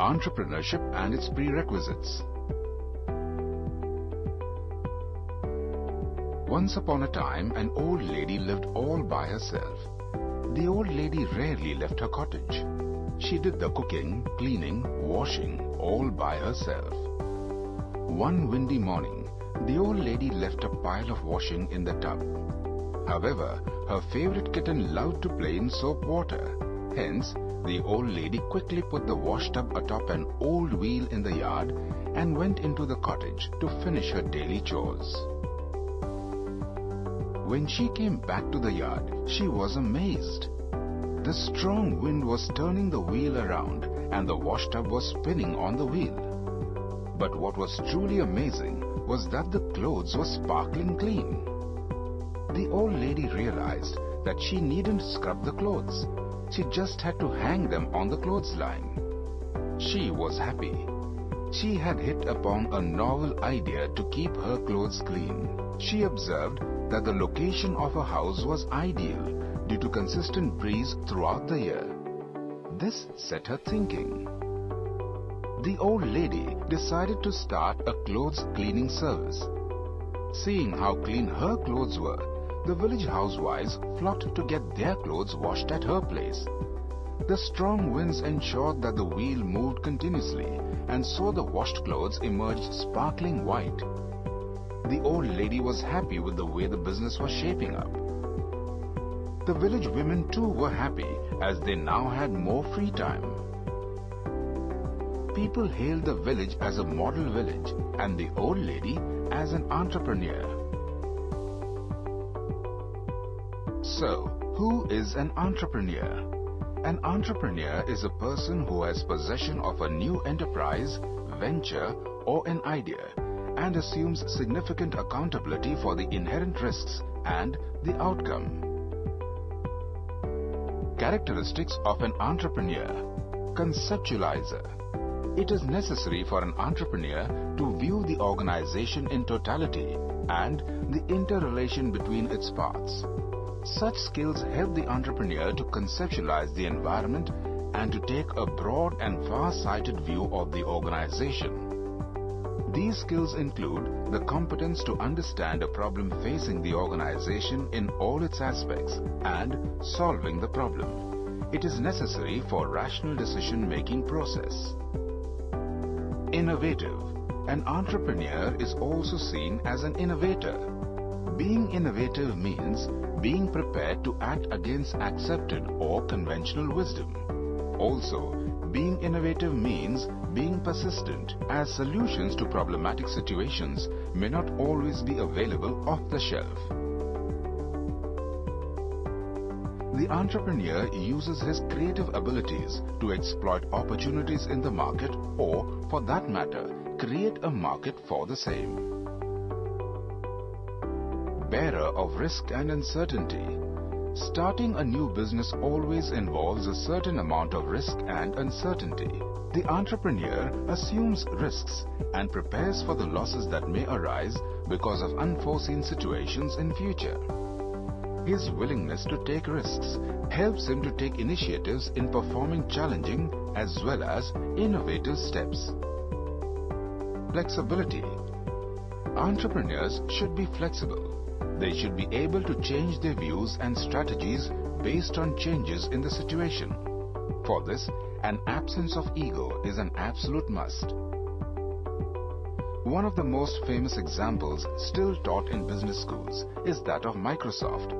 Entrepreneurship and its Prerequisites. Once upon a time, an old lady lived all by herself. The old lady rarely left her cottage. She did the cooking, cleaning, washing, all by herself. One windy morning, the old lady left a pile of washing in the tub. However, her favorite kitten loved to play in soap water. Hence, the old lady quickly put the wash tub atop an old wheel in the yard and went into the cottage to finish her daily chores. When she came back to the yard, she was amazed. The strong wind was turning the wheel around and the wash tub was spinning on the wheel. But what was truly amazing was that the clothes were sparkling clean. The old lady realized that she needn't scrub the clothes. She just had to hang them on the clothesline. She was happy. She had hit upon a novel idea to keep her clothes clean. She observed that the location of her house was ideal due to consistent breeze throughout the year. This set her thinking. The old lady decided to start a clothes cleaning service. Seeing how clean her clothes were, the village housewives flocked to get their clothes washed at her place. The strong winds ensured that the wheel moved continuously, and so the washed clothes emerged sparkling white. The old lady was happy with the way the business was shaping up. The village women too were happy as they now had more free time. People hailed the village as a model village and the old lady as an entrepreneur. So, who is an entrepreneur? An entrepreneur is a person who has possession of a new enterprise, venture, or an idea and assumes significant accountability for the inherent risks and the outcome. Characteristics of an entrepreneur. Conceptualizer. It is necessary for an entrepreneur to view the organization in totality and the interrelation between its parts. Such skills help the entrepreneur to conceptualize the environment and to take a broad and far-sighted view of the organization. These skills include the competence to understand a problem facing the organization in all its aspects and solving the problem. It is necessary for rational decision-making process. Innovative. An entrepreneur is also seen as an innovator. Being innovative means being prepared to act against accepted or conventional wisdom. Also, being innovative means being persistent, as solutions to problematic situations may not always be available off the shelf. The entrepreneur uses his creative abilities to exploit opportunities in the market or, for that matter, create a market for the same. Bearer of risk and uncertainty. Starting a new business always involves a certain amount of risk and uncertainty. The entrepreneur assumes risks and prepares for the losses that may arise because of unforeseen situations in future. His willingness to take risks helps him to take initiatives in performing challenging as well as innovative steps. Flexibility. Entrepreneurs should be flexible. They should be able to change their views and strategies based on changes in the situation. For this, an absence of ego is an absolute must. One of the most famous examples still taught in business schools is that of Microsoft.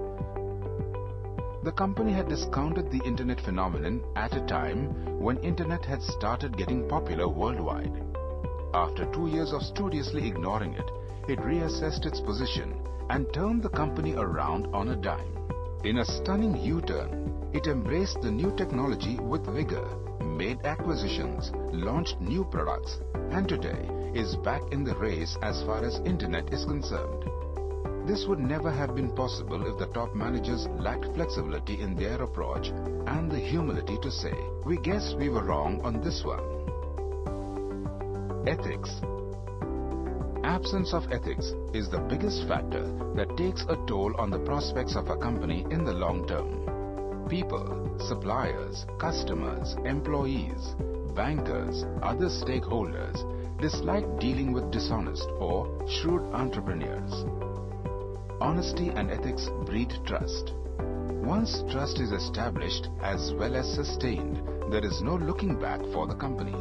The company had discounted the internet phenomenon at a time when internet had started getting popular worldwide. After 2 years of studiously ignoring it, it reassessed its position and turned the company around on a dime. In a stunning U-turn, it embraced the new technology with vigor, made acquisitions, launched new products, and today is back in the race as far as internet is concerned. This would never have been possible if the top managers lacked flexibility in their approach and the humility to say, "We guess we were wrong on this one." Ethics. Absence of ethics is the biggest factor that takes a toll on the prospects of a company in the long term. People, suppliers, customers, employees, bankers, other stakeholders dislike dealing with dishonest or shrewd entrepreneurs. Honesty and ethics breed trust. Once trust is established as well as sustained, there is no looking back for the company.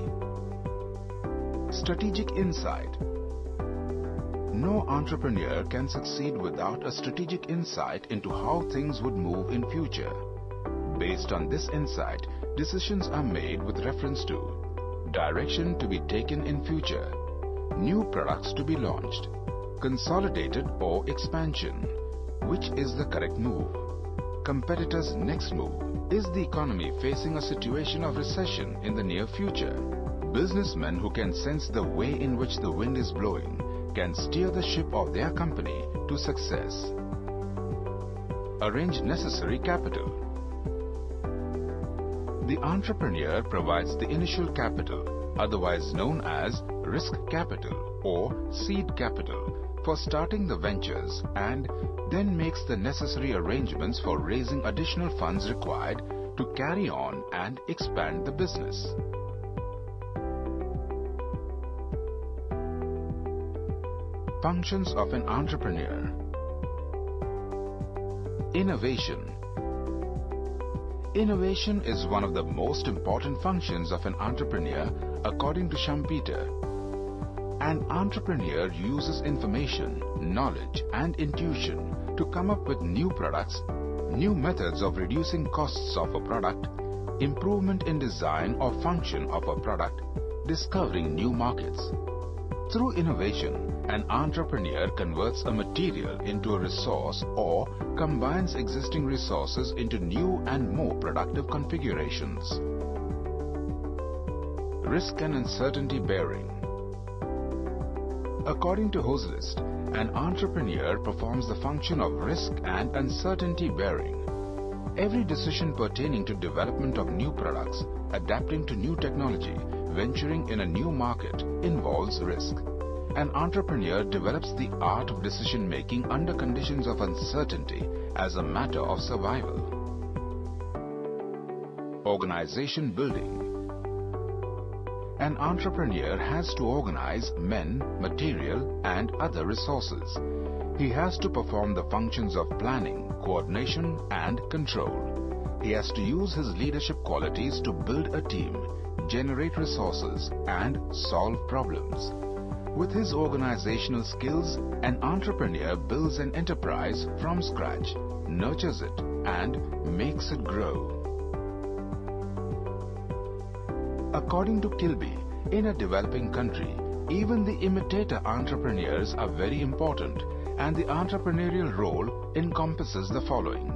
Strategic insight. No entrepreneur can succeed without a strategic insight into how things would move in future. Based on this insight, decisions are made with reference to direction to be taken in future, new products to be launched, consolidated or expansion, which is the correct move, competitors' next move. Is the economy facing a situation of recession in the near future? Businessmen who can sense the way in which the wind is blowing can steer the ship of their company to success. Arrange necessary capital. The entrepreneur provides the initial capital, otherwise known as risk capital or seed capital, for starting the ventures, and then makes the necessary arrangements for raising additional funds required to carry on and expand the business. Functions of an entrepreneur. Innovation. Innovation is one of the most important functions of an entrepreneur according to Schumpeter. An entrepreneur uses information, knowledge and intuition to come up with new products, new methods of reducing costs of a product, improvement in design or function of a product, discovering new markets. Through innovation, an entrepreneur converts a material into a resource or combines existing resources into new and more productive configurations. Risk and uncertainty bearing. According to Hoselist, an entrepreneur performs the function of risk and uncertainty bearing. Every decision pertaining to development of new products, adapting to new technology, venturing in a new market involves risk. An entrepreneur develops the art of decision making under conditions of uncertainty as a matter of survival. Organization building. An entrepreneur has to organize men, material and other resources. He has to perform the functions of planning, coordination and control. He has to use his leadership qualities to build a team, generate resources and solve problems. With his organizational skills, an entrepreneur builds an enterprise from scratch, nurtures it and makes it grow. According to Kilby, in a developing country, even the imitator entrepreneurs are very important, and the entrepreneurial role encompasses the following.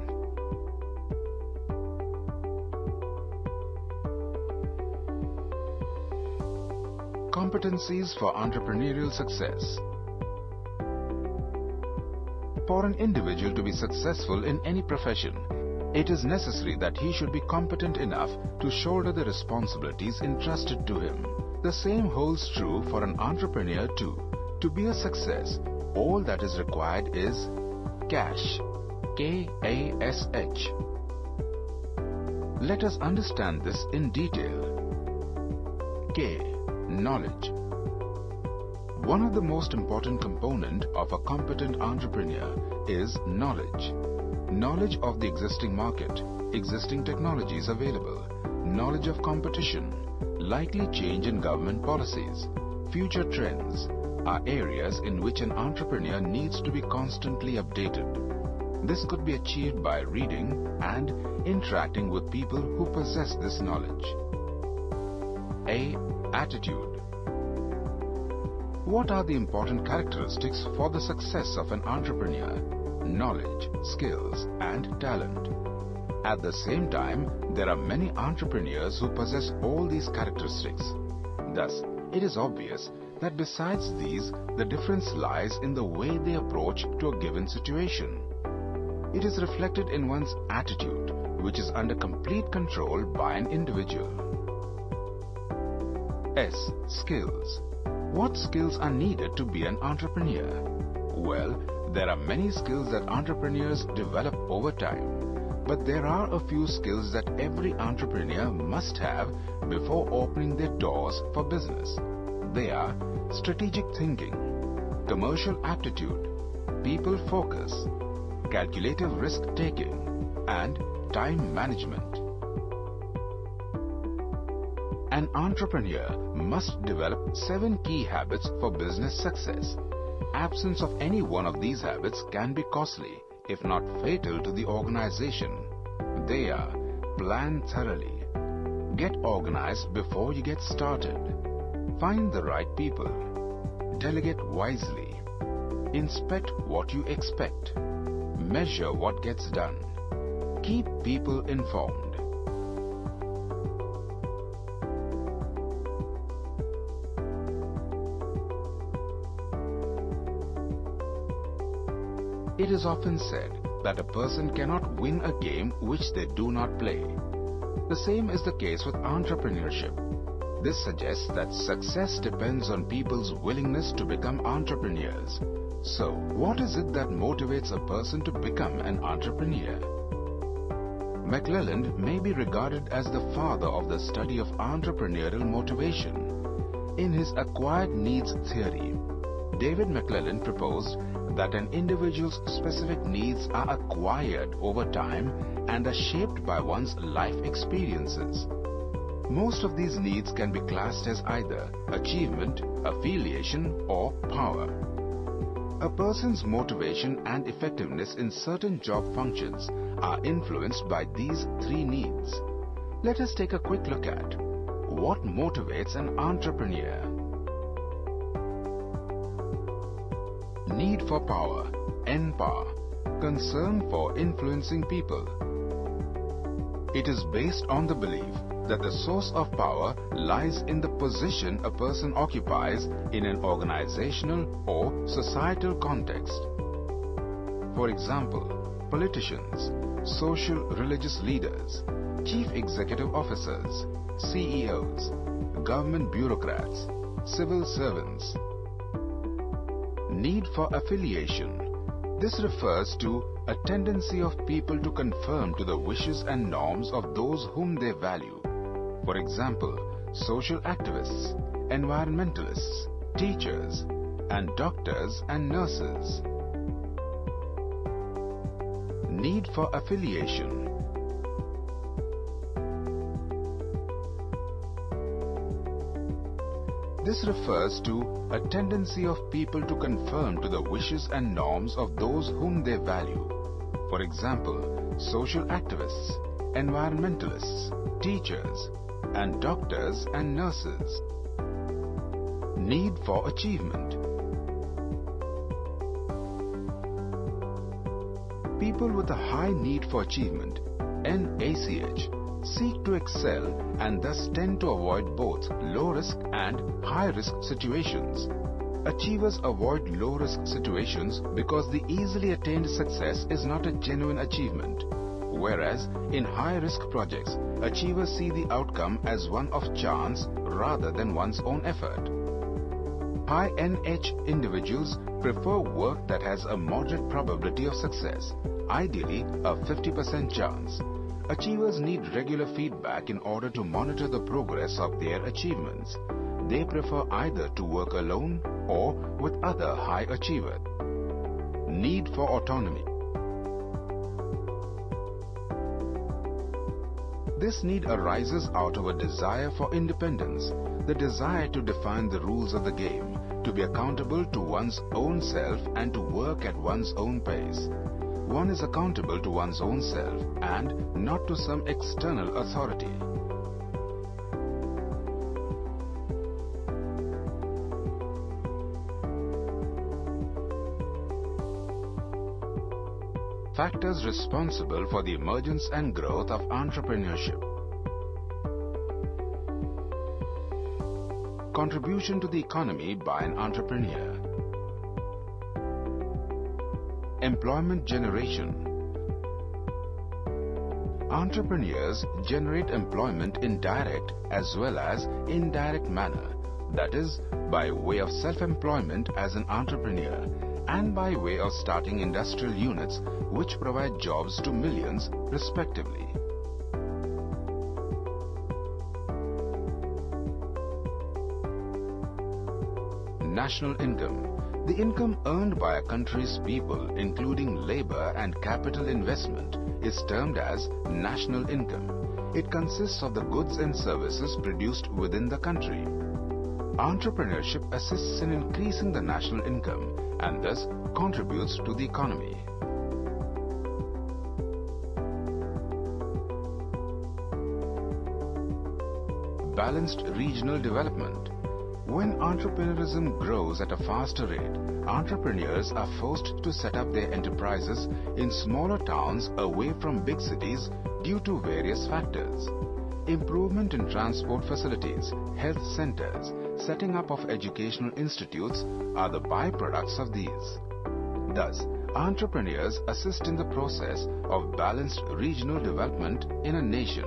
Competencies for entrepreneurial success. For an individual to be successful in any profession, it is necessary that he should be competent enough to shoulder the responsibilities entrusted to him. The same holds true for an entrepreneur too. To be a success, all that is required is cash. K-A-S-H. Let us understand this in detail. K. Knowledge. One of the most important components of a competent entrepreneur is knowledge. Knowledge of the existing market, existing technologies available, knowledge of competition, likely change in government policies, future trends are areas in which an entrepreneur needs to be constantly updated. This could be achieved by reading and interacting with people who possess this knowledge. A. Attitude. What are the important characteristics for the success of an entrepreneur? Knowledge, skills and talent. At the same time, there are many entrepreneurs who possess all these characteristics. Thus, it is obvious that besides these, the difference lies in the way they approach to a given situation. It is reflected in one's attitude, which is under complete control by an individual. S. Skills. What skills are needed to be an entrepreneur? Well, there are many skills that entrepreneurs develop over time. But there are a few skills that every entrepreneur must have before opening their doors for business. They are strategic thinking, commercial aptitude, people focus, calculative risk-taking, and time management. An entrepreneur must develop 7 key habits for business success. Absence of any one of these habits can be costly, if not fatal to the organization. They are: plan thoroughly, get organized before you get started, find the right people, delegate wisely, inspect what you expect, measure what gets done, keep people informed. It is often said that a person cannot win a game which they do not play. The same is the case with entrepreneurship. This suggests that success depends on people's willingness to become entrepreneurs. So, what is it that motivates a person to become an entrepreneur? McClelland may be regarded as the father of the study of entrepreneurial motivation. In his acquired needs theory, David McClelland proposed that an individual's specific needs are acquired over time and are shaped by one's life experiences. Most of these needs can be classed as either achievement, affiliation, or power. A person's motivation and effectiveness in certain job functions are influenced by these 3 needs. Let us take a quick look at what motivates an entrepreneur. Need for power, N-power, concern for influencing people. It is based on the belief that the source of power lies in the position a person occupies in an organizational or societal context. For example, politicians, social religious leaders, chief executive officers, CEOs, government bureaucrats, civil servants. Need for affiliation. This refers to a tendency of people to conform to the wishes and norms of those whom they value. For example, social activists, environmentalists, teachers, and doctors and nurses. Need for affiliation. This refers to a tendency of people to conform to the wishes and norms of those whom they value. For example, social activists, environmentalists, teachers, and doctors and nurses. Need for achievement. People with a high need for achievement, NACH, seek to excel and thus tend to avoid both low-risk and high-risk situations. Achievers avoid low-risk situations because the easily attained success is not a genuine achievement, whereas in high-risk projects, achievers see the outcome as one of chance rather than one's own effort. High NH individuals prefer work that has a moderate probability of success, ideally a 50% chance. Achievers need regular feedback in order to monitor the progress of their achievements. They prefer either to work alone or with other high achievers. Need for autonomy. This need arises out of a desire for independence, the desire to define the rules of the game, to be accountable to one's own self and to work at one's own pace. One is accountable to one's own self and not to some external authority. Factors responsible for the emergence and growth of entrepreneurship. Contribution to the economy by an entrepreneur. Employment generation. Entrepreneurs generate employment in direct as well as indirect manner, that is, by way of self-employment as an entrepreneur and by way of starting industrial units which provide jobs to millions respectively. National income. The income earned by a country's people, including labor and capital investment, is termed as national income. It consists of the goods and services produced within the country. Entrepreneurship assists in increasing the national income and thus contributes to the economy. Balanced regional development. When entrepreneurism grows at a faster rate, entrepreneurs are forced to set up their enterprises in smaller towns away from big cities due to various factors. Improvement in transport facilities, health centers, setting up of educational institutes are the byproducts of these. Thus, entrepreneurs assist in the process of balanced regional development in a nation.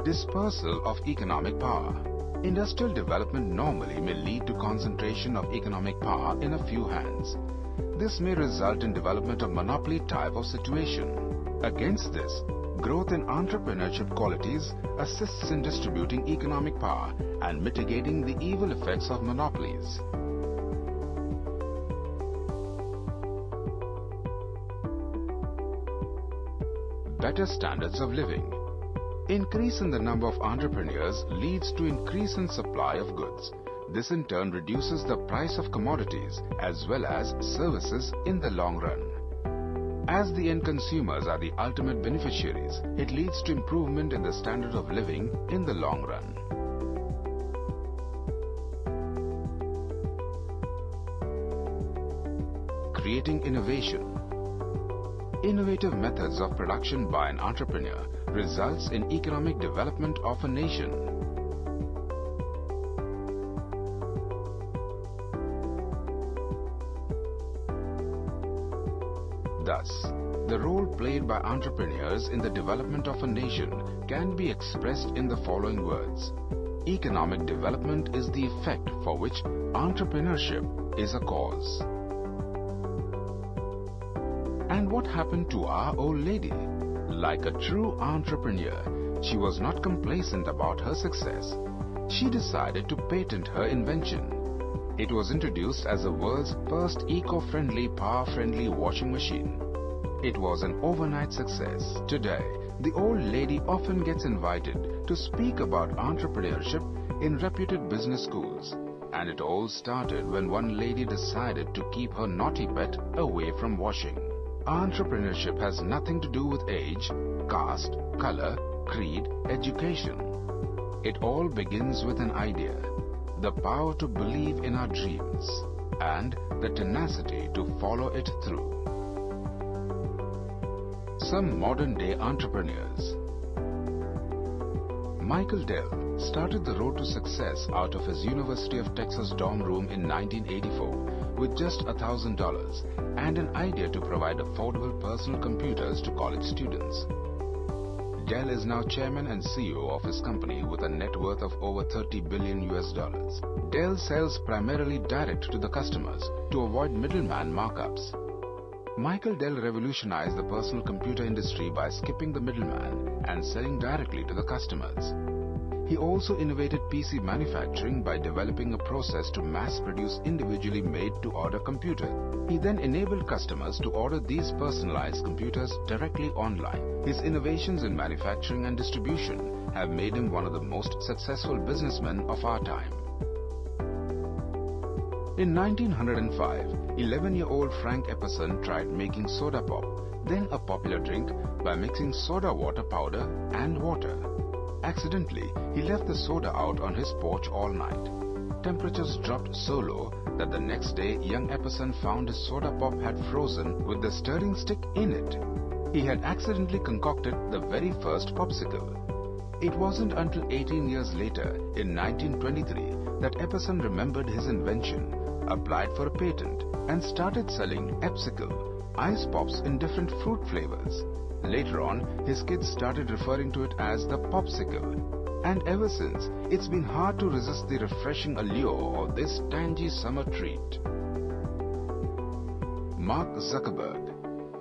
Dispersal of economic power. Industrial development normally may lead to concentration of economic power in a few hands. This may result in development of monopoly type of situation. Against this, growth in entrepreneurship qualities assists in distributing economic power and mitigating the evil effects of monopolies. Better standards of living. Increase in the number of entrepreneurs leads to increase in supply of goods. This in turn reduces the price of commodities as well as services in the long run. As the end consumers are the ultimate beneficiaries, it leads to improvement in the standard of living in the long run. Creating innovation. Innovative methods of production by an entrepreneur results in economic development of a nation. Thus, the role played by entrepreneurs in the development of a nation can be expressed in the following words. Economic development is the effect for which entrepreneurship is a cause. And what happened to our old lady? Like a true entrepreneur, she was not complacent about her success. She decided to patent her invention. It was introduced as the world's first eco-friendly, power-friendly washing machine. It was an overnight success. Today, the old lady often gets invited to speak about entrepreneurship in reputed business schools. And it all started when one lady decided to keep her naughty pet away from washing. Entrepreneurship has nothing to do with age, caste, color, creed, education. It all begins with an idea, the power to believe in our dreams, and the tenacity to follow it through. Some modern-day entrepreneurs. Michael Dell started the road to success out of his University of Texas dorm room in 1984 with just $1,000 and an idea to provide affordable personal computers to college students. Dell is now chairman and CEO of his company with a net worth of over $30 billion. Dell sells primarily direct to the customers to avoid middleman markups. Michael Dell revolutionized the personal computer industry by skipping the middleman and selling directly to the customers. He also innovated PC manufacturing by developing a process to mass-produce individually made-to-order computers. He then enabled customers to order these personalized computers directly online. His innovations in manufacturing and distribution have made him one of the most successful businessmen of our time. In 1905, 11-year-old Frank Epperson tried making soda pop, then a popular drink, by mixing soda water powder and water. Accidentally, he left the soda out on his porch all night. Temperatures dropped so low that the next day young Epperson found his soda pop had frozen with the stirring stick in it. He had accidentally concocted the very first popsicle. It wasn't until 18 years later, in 1923, that Epperson remembered his invention, applied for a patent, and started selling Epsicle, ice pops in different fruit flavors. Later on, his kids started referring to it as the popsicle. And ever since, it's been hard to resist the refreshing allure of this tangy summer treat. Mark Zuckerberg.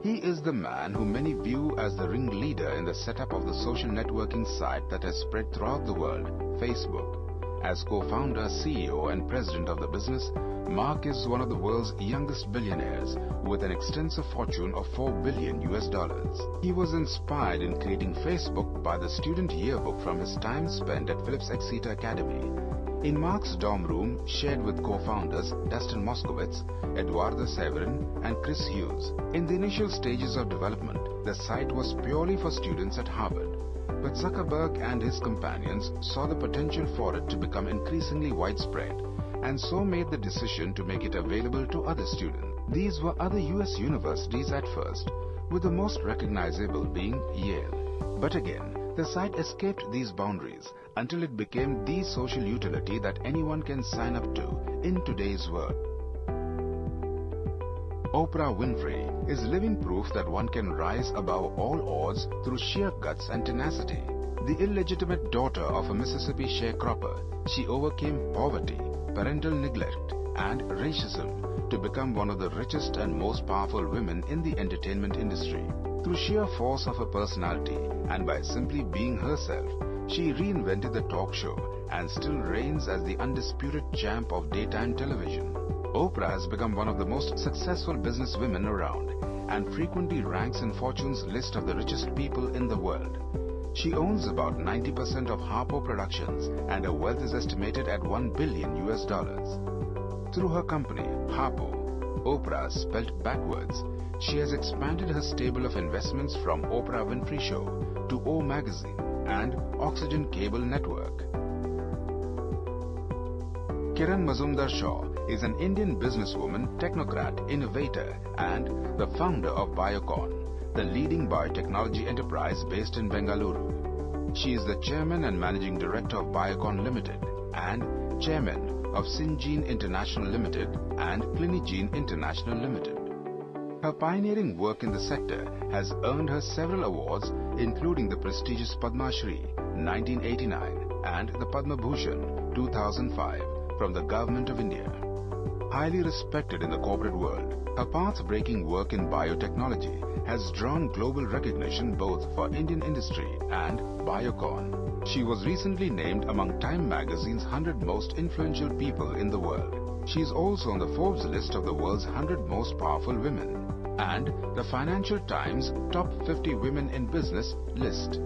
He is the man who many view as the ringleader in the setup of the social networking site that has spread throughout the world, Facebook. As co-founder, CEO and president of the business, Mark is one of the world's youngest billionaires with an extensive fortune of $4 billion. He was inspired in creating Facebook by the student yearbook from his time spent at Phillips Exeter Academy. In Mark's dorm room, shared with co-founders Dustin Moskowitz, Eduardo Severin and Chris Hughes. In the initial stages of development, the site was purely for students at Harvard. But Zuckerberg and his companions saw the potential for it to become increasingly widespread and so made the decision to make it available to other students. These were other US universities at first, with the most recognizable being Yale. But again, the site escaped these boundaries until it became the social utility that anyone can sign up to in today's world. Oprah Winfrey is living proof that one can rise above all odds through sheer guts and tenacity. The illegitimate daughter of a Mississippi sharecropper, she overcame poverty, parental neglect and racism to become one of the richest and most powerful women in the entertainment industry. Through sheer force of her personality and by simply being herself, she reinvented the talk show and still reigns as the undisputed champ of daytime television. Oprah has become one of the most successful businesswomen around and frequently ranks in Fortune's list of the richest people in the world. She owns about 90% of Harpo Productions and her wealth is estimated at $1 billion. Through her company, Harpo, Oprah spelt backwards, she has expanded her stable of investments from Oprah Winfrey Show to O Magazine and Oxygen Cable Network. Kiran Mazumdar-Shaw is an Indian businesswoman, technocrat, innovator and the founder of Biocon, the leading biotechnology enterprise based in Bengaluru. She is the chairman and managing director of Biocon Limited and chairman of Syngene International Limited and Clinigene International Limited. Her pioneering work in the sector has earned her several awards, including the prestigious Padma Shri 1989 and the Padma Bhushan 2005 from the Government of India. Highly respected in the corporate world, her path-breaking work in biotechnology has drawn global recognition both for Indian industry and Biocon. She was recently named among Time magazine's 100 most influential people in the world. She is also on the Forbes list of the world's 100 most powerful women and the Financial Times Top 50 Women in Business list.